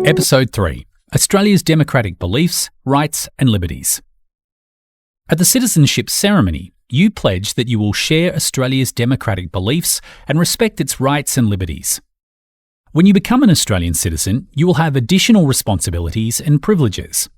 Episode 3. Australia's Democratic Beliefs, Rights and Liberties. At the citizenship ceremony, you pledge that you will share Australia's democratic beliefs and respect its rights and liberties. When you become an Australian citizen, you will have additional responsibilities and privileges.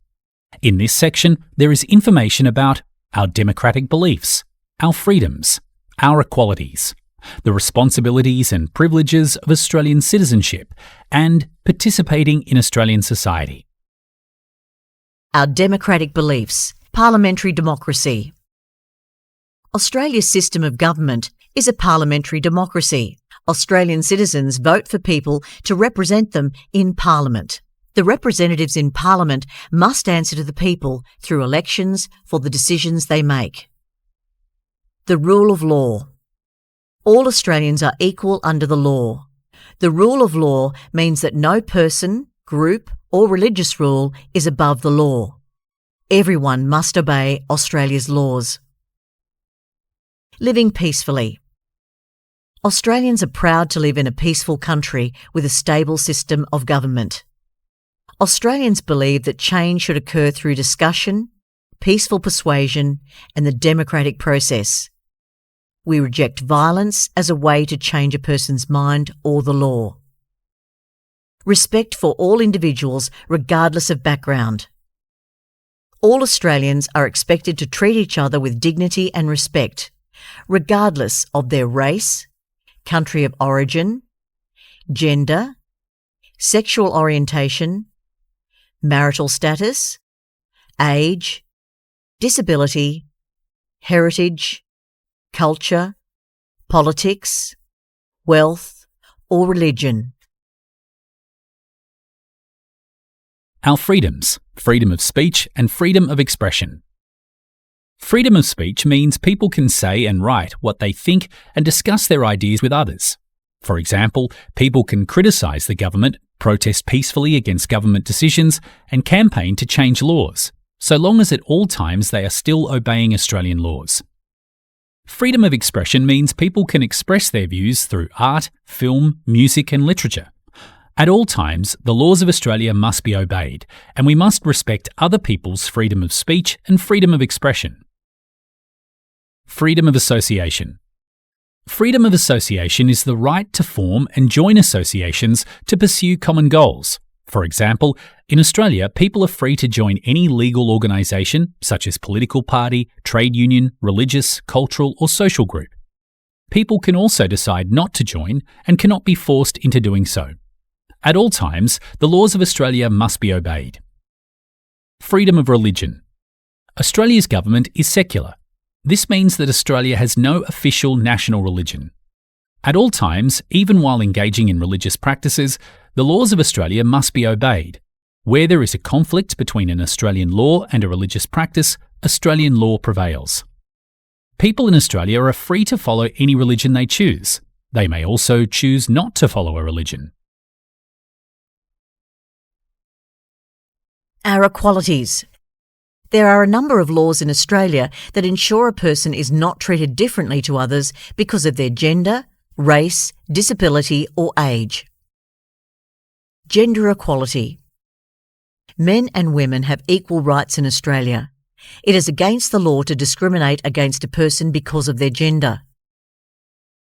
In this section, there is information about our democratic beliefs, our freedoms, our equalities, the responsibilities and privileges of Australian citizenship, and participating in Australian society. Our democratic beliefs. Parliamentary democracy. Australia's system of government is a parliamentary democracy. Australian citizens vote for people to represent them in Parliament. The representatives in Parliament must answer to the people through elections for the decisions they make. The rule of law. All Australians are equal under the law. The rule of law means that no person, group or religious rule is above the law. Everyone must obey Australia's laws. Living peacefully. Australians are proud to live in a peaceful country with a stable system of government. Australians believe that change should occur through discussion, peaceful persuasion and the democratic process. We reject violence as a way to change a person's mind or the law. Respect for all individuals regardless of background. All Australians are expected to treat each other with dignity and respect, regardless of their race, country of origin, gender, sexual orientation, marital status, age, disability, heritage, culture, politics, wealth, or religion. Our freedoms, freedom of speech and freedom of expression. Freedom of speech means people can say and write what they think and discuss their ideas with others. For example, people can criticise the government, protest peacefully against government decisions, and campaign to change laws, so long as at all times they are still obeying Australian laws. Freedom of expression means people can express their views through art, film, music and literature. At all times, the laws of Australia must be obeyed, and we must respect other people's freedom of speech and freedom of expression. Freedom of association. Freedom of association is the right to form and join associations to pursue common goals. For example, in Australia, people are free to join any legal organisation, such as political party, trade union, religious, cultural or social group. People can also decide not to join and cannot be forced into doing so. At all times, the laws of Australia must be obeyed. Freedom of religion. Australia's government is secular. This means that Australia has no official national religion. At all times, even while engaging in religious practices, the laws of Australia must be obeyed. Where there is a conflict between an Australian law and a religious practice, Australian law prevails. People in Australia are free to follow any religion they choose. They may also choose not to follow a religion. Our equalities. There are a number of laws in Australia that ensure a person is not treated differently to others because of their gender, race, disability or age. Gender equality. Men and women have equal rights in Australia. It is against the law to discriminate against a person because of their gender.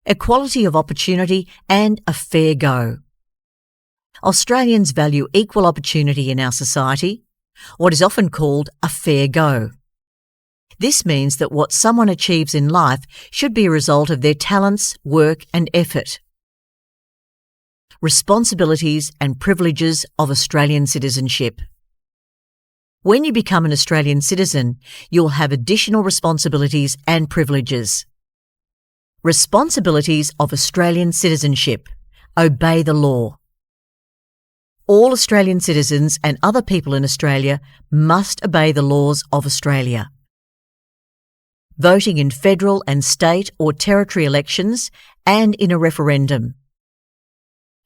Equality of opportunity and a fair go. Australians value equal opportunity in our society, what is often called a fair go. This means that what someone achieves in life should be a result of their talents, work and effort. Responsibilities and privileges of Australian citizenship. When you become an Australian citizen, you'll have additional responsibilities and privileges. Responsibilities of Australian citizenship. Obey the law. All Australian citizens and other people in Australia must obey the laws of Australia. Voting in federal and state or territory elections and in a referendum.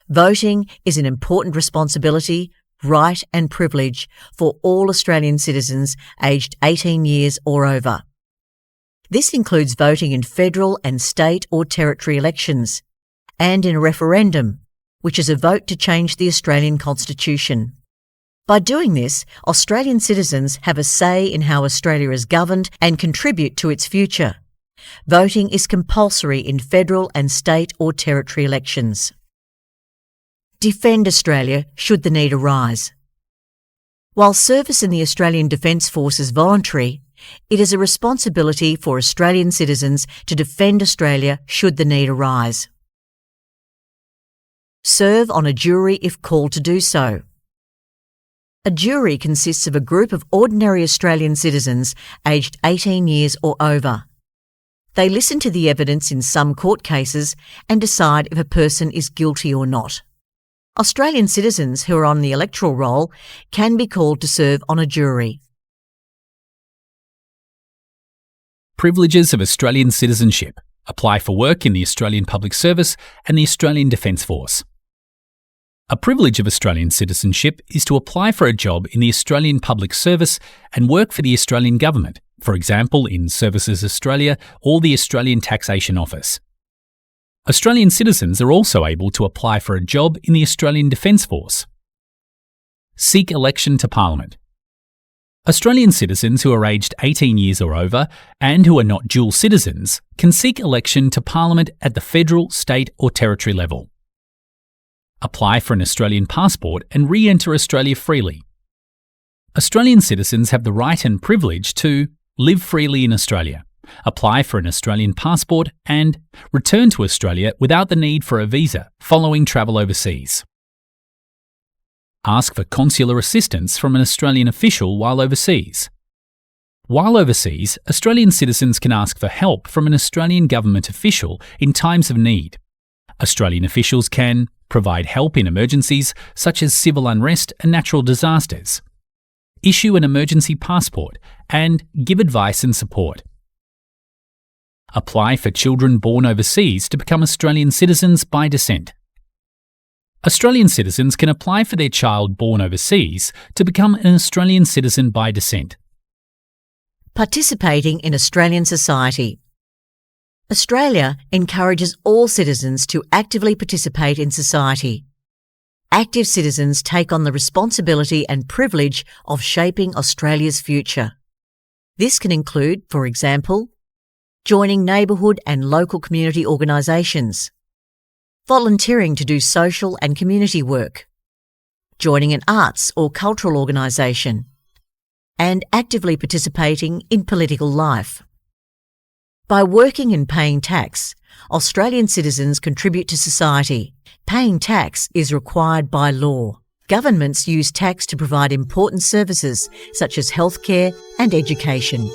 Voting is an important responsibility, right and privilege for all Australian citizens aged 18 years or over. This includes voting in federal and state or territory elections, and in a referendum, which is a vote to change the Australian Constitution. By doing this, Australian citizens have a say in how Australia is governed and contribute to its future. Voting is compulsory in federal and state or territory elections. Defend Australia should the need arise. While service in the Australian Defence Force is voluntary, it is a responsibility for Australian citizens to defend Australia should the need arise. Serve on a jury if called to do so. A jury consists of a group of ordinary Australian citizens aged 18 years or over. They listen to the evidence in some court cases and decide if a person is guilty or not. Australian citizens who are on the electoral roll can be called to serve on a jury. Privileges of Australian citizenship. Apply for work in the Australian Public Service and the Australian Defence Force. A privilege of Australian citizenship is to apply for a job in the Australian Public Service and work for the Australian Government, for example in Services Australia or the Australian Taxation Office. Australian citizens are also able to apply for a job in the Australian Defence Force. Seek election to Parliament. Australian citizens who are aged 18 years or over and who are not dual citizens can seek election to Parliament at the federal, state or territory level. Apply for an Australian passport and re-enter Australia freely. Australian citizens have the right and privilege to live freely in Australia, apply for an Australian passport and return to Australia without the need for a visa following travel overseas. Ask for consular assistance from an Australian official while overseas. While overseas, Australian citizens can ask for help from an Australian government official in times of need. Australian officials can provide help in emergencies such as civil unrest and natural disasters, issue an emergency passport, and give advice and support. Apply for children born overseas to become Australian citizens by descent. Australian citizens can apply for their child born overseas to become an Australian citizen by descent. Participating in Australian society. Australia encourages all citizens to actively participate in society. Active citizens take on the responsibility and privilege of shaping Australia's future. This can include, for example, joining neighbourhood and local community organisations, volunteering to do social and community work, joining an arts or cultural organisation, and actively participating in political life. By working and paying tax, Australian citizens contribute to society. Paying tax is required by law. Governments use tax to provide important services such as healthcare and education.